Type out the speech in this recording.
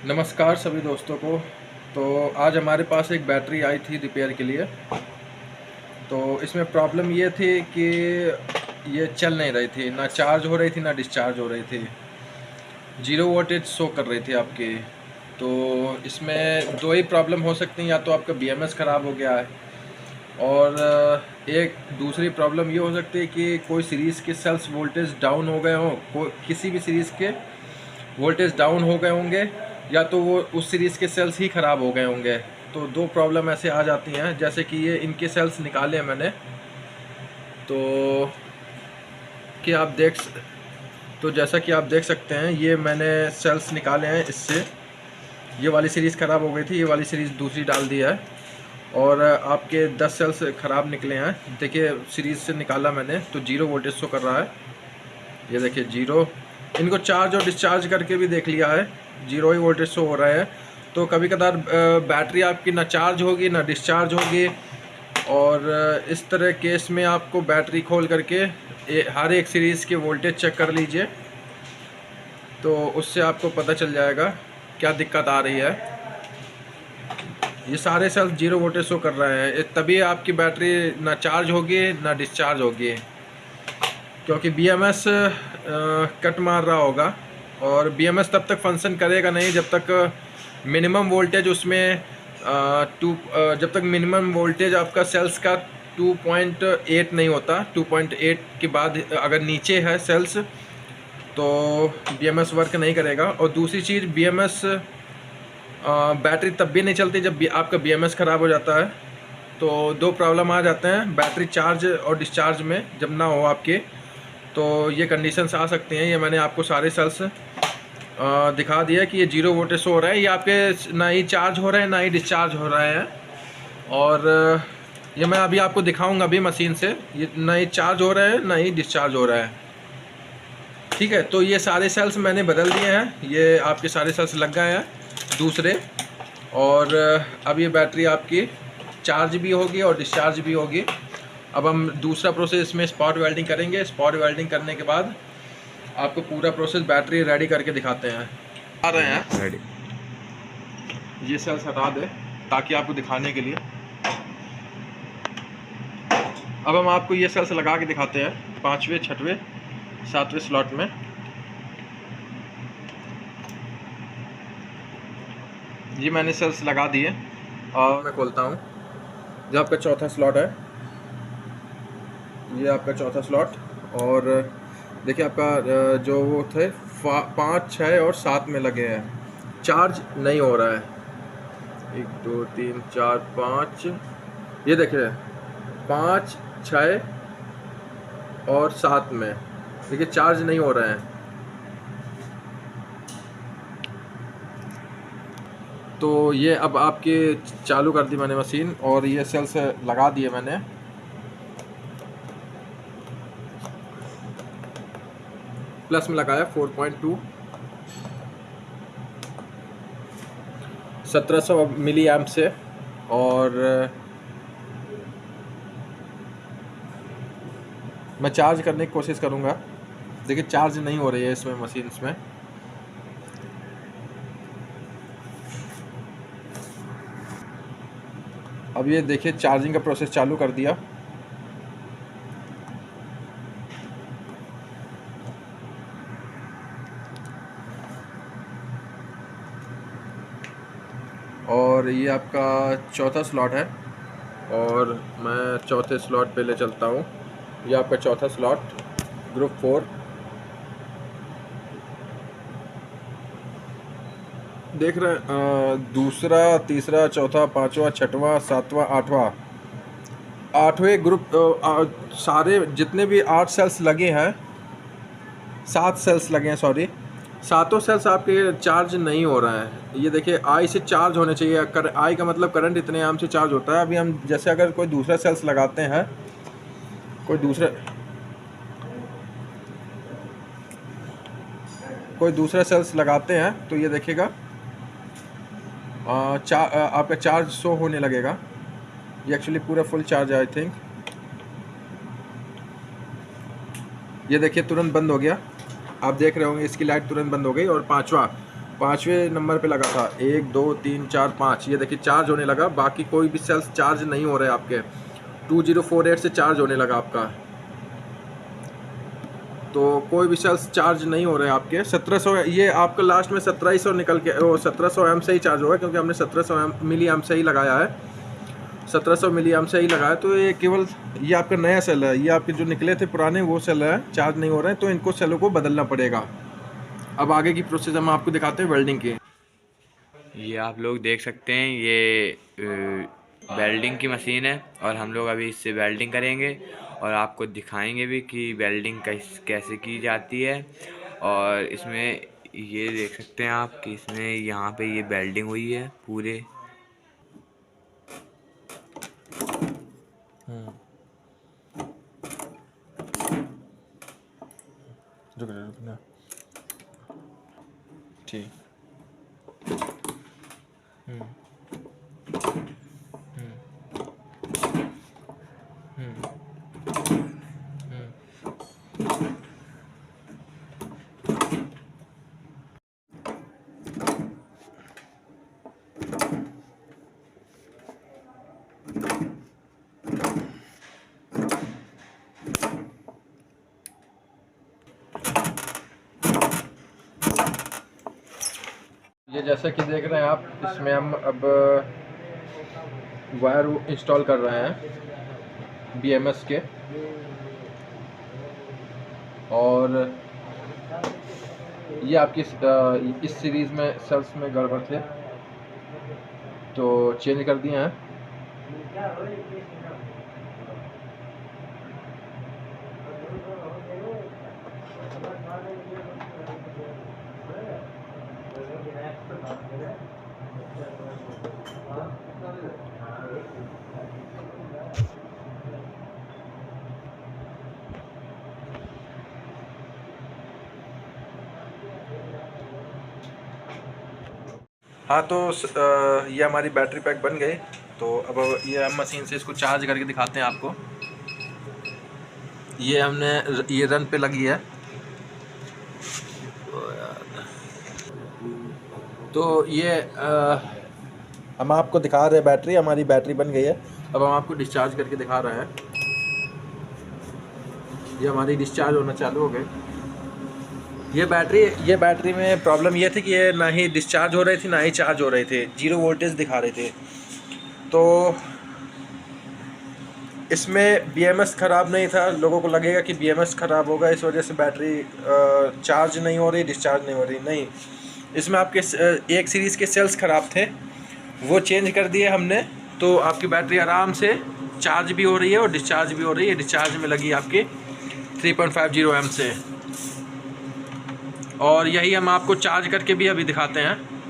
नमस्कार सभी दोस्तों को। तो आज हमारे पास एक बैटरी आई थी रिपेयर के लिए। तो इसमें प्रॉब्लम ये थी कि ये चल नहीं रही थी, ना चार्ज हो रही थी ना डिस्चार्ज हो रही थी, 0 वोल्टेज शो कर रही थी आपकी। तो इसमें दो ही प्रॉब्लम हो सकती हैं, या तो आपका BMS ख़राब हो गया है, और एक दूसरी प्रॉब्लम ये हो सकती है कि कोई सीरीज़ के सेल्स वोल्टेज डाउन हो गए हों, किसी भी सीरीज़ के वोल्टेज डाउन हो गए होंगे, या तो वो उस सीरीज़ के सेल्स ही ख़राब हो गए होंगे। तो दो प्रॉब्लम ऐसे आ जाती हैं। जैसे कि ये इनके सेल्स निकाले हैं मैंने, तो कि आप देख तो जैसा कि आप देख सकते हैं, ये मैंने सेल्स निकाले हैं इससे। ये वाली सीरीज़ ख़राब हो गई थी, ये वाली सीरीज़ दूसरी डाल दी है, और आपके 10 सेल्स ख़राब निकले हैं। देखिए सीरीज़ से निकाला मैंने तो 0 वोल्टेज शो कर रहा है। ये देखिए 0। इनको चार्ज और डिस्चार्ज करके भी देख लिया है, 0 ही वोल्टेज शो हो रहा है। तो कभी कभार बैटरी आपकी ना चार्ज होगी ना डिस्चार्ज होगी, और इस तरह केस में आपको बैटरी खोल करके हर एक सीरीज़ के वोल्टेज चेक कर लीजिए, तो उससे आपको पता चल जाएगा क्या दिक्कत आ रही है। ये सारे सेल्स 0 वोल्टेज शो कर रहे हैं, तभी आपकी बैटरी ना चार्ज होगी ना डिस्चार्ज होगी, क्योंकि BMS कट मार रहा होगा। और BMS तब तक फंक्शन करेगा नहीं जब तक मिनिमम वोल्टेज उसमें जब तक मिनिमम वोल्टेज आपका सेल्स का 2.8 नहीं होता। 2.8 के बाद अगर नीचे है सेल्स तो BMS वर्क नहीं करेगा। और दूसरी चीज़, BMS बैटरी तब भी नहीं चलती जब आपका BMS ख़राब हो जाता है। तो दो प्रॉब्लम आ जाते हैं बैटरी चार्ज और डिस्चार्ज में, जब ना हो आपके, तो ये कंडीशंस आ सकती हैं। ये मैंने आपको सारे सेल्स दिखा दिया कि ये 0 वोल्टेज हो रहा है, ये आपके ना ही चार्ज हो रहे हैं ना ही डिस्चार्ज हो रहे हैं। और ये मैं अभी आपको दिखाऊंगा अभी मशीन से, ये ना ही चार्ज हो रहा है ना ही डिस्चार्ज हो रहा है। ठीक है, तो ये सारे सेल्स मैंने बदल दिए हैं, ये आपके सारे सेल्स लग गए हैं दूसरे। और अब ये बैटरी आपकी चार्ज भी होगी और डिस्चार्ज भी होगी। अब हम दूसरा प्रोसेस में स्पॉट वेल्डिंग करेंगे। स्पॉट वेल्डिंग करने के बाद आपको पूरा प्रोसेस बैटरी रेडी करके दिखाते हैं। आ रहे हैं रेडी। ये सेल्स हटा दें ताकि आपको दिखाने के लिए। अब हम आपको ये सेल्स लगा के दिखाते हैं 5वें 6वें 7वें स्लॉट में। ये मैंने सेल्स लगा दिए और मैं खोलता हूँ। जो आपका चौथा स्लॉट है, ये आपका चौथा स्लॉट। और देखिए आपका जो वो थे 5 6 और 7 में लगे हैं, चार्ज नहीं हो रहा है। 1 2 3 4 5, ये देखिए 5 6 और 7 में देखिए चार्ज नहीं हो रहे हैं। तो ये अब आपके चालू कर दी मैंने मशीन, और ये सेल्स लगा दिए मैंने। प्लस में लगाया 4.2, 1700 मिली एम्प से। और मैं चार्ज करने की कोशिश करूँगा। देखिए चार्ज नहीं हो रही है इसमें मशीन्स में। अब ये देखिए चार्जिंग का प्रोसेस चालू कर दिया। और ये आपका चौथा स्लॉट है, और मैं चौथे स्लॉट पे ले चलता हूँ। ये आपका चौथा स्लॉट ग्रुप 4। देख रहे हैं दूसरा, तीसरा, चौथा, पांचवा, छठवां, सातवां, आठवां, 8वें ग्रुप। सारे जितने भी 8 सेल्स लगे हैं, 7 सेल्स लगे हैं, सॉरी, सातों सेल्स आपके चार्ज नहीं हो रहे हैं। ये देखिए आई से चार्ज होने चाहिए। आई का मतलब करंट इतने एम्प से चार्ज होता है। अभी हम जैसे अगर कोई दूसरा सेल्स लगाते हैं, कोई दूसरा सेल्स लगाते हैं, तो ये देखिएगा आपका चार्ज शो होने लगेगा। ये एक्चुअली पूरा फुल चार्ज है आई थिंक। ये देखिए तुरंत बंद हो गया, आप देख रहे होंगे इसकी लाइट तुरंत बंद हो गई। और पांचवा 5वें नंबर पे लगा था, 1 2 3 4 5, ये देखिए चार्ज होने लगा। बाकी कोई भी सेल्स चार्ज नहीं हो रहे आपके। 2048 से चार्ज होने लगा आपका, तो कोई भी सेल्स चार्ज नहीं हो रहे आपके। 1700, ये आपका लास्ट में 1700 निकल के, वो 1700 एम से ही चार्ज होगा, क्योंकि हमने 1700 मिली एम से ही लगाया है, 1700 मिली एम से ही लगाया। तो ये केवल ये आपका नया सेल है, ये आपके जो निकले थे पुराने वो सेल है, चार्ज नहीं हो रहे हैं, तो इनको सेलों को बदलना पड़ेगा। अब आगे की प्रोसेस हम आपको दिखाते हैं वेल्डिंग की। ये आप लोग देख सकते हैं, ये वेल्डिंग की मशीन है और हम लोग अभी इससे वेल्डिंग करेंगे और आपको दिखाएंगे भी कि वेल्डिंग कैसे की जाती है। और इसमें ये देख सकते हैं आप कि इसमें यहाँ पे ये वेल्डिंग हुई है पूरे। रुकना ठीक। ये जैसे कि देख रहे हैं आप, इसमें हम अब वायर इंस्टॉल कर रहे हैं BMS के। और ये आपकी इस सीरीज़ में सेल्स में गड़बड़ थे, तो चेंज कर दिए हैं। हाँ, तो ये हमारी बैटरी पैक बन गई। तो अब ये हम मशीन से इसको चार्ज करके दिखाते हैं आपको। ये हमने ये रन पे लगी है, तो ये हम आपको दिखा रहे हैं बैटरी, हमारी बैटरी बन गई है। अब हम आपको डिस्चार्ज करके दिखा रहे हैं। ये हमारी डिस्चार्ज होना चालू हो गई। ये बैटरी में प्रॉब्लम ये थी कि ये ना ही डिस्चार्ज हो रही थी ना ही चार्ज हो रहे थे, 0 वोल्टेज दिखा रहे थे। तो इसमें BMS ख़राब नहीं था, लोगों को लगेगा कि BMS ख़राब होगा इस वजह से बैटरी चार्ज नहीं हो रही, डिस्चार्ज नहीं हो रही। नहीं, इसमें आपके एक सीरीज़ के सेल्स ख़राब थे, वो चेंज कर दिए हमने, तो आपकी बैटरी आराम से चार्ज भी हो रही है और डिस्चार्ज भी हो रही है। डिस्चार्ज में लगी आपकी 3.50 एम से। और यही हम आपको चार्ज करके भी अभी दिखाते हैं।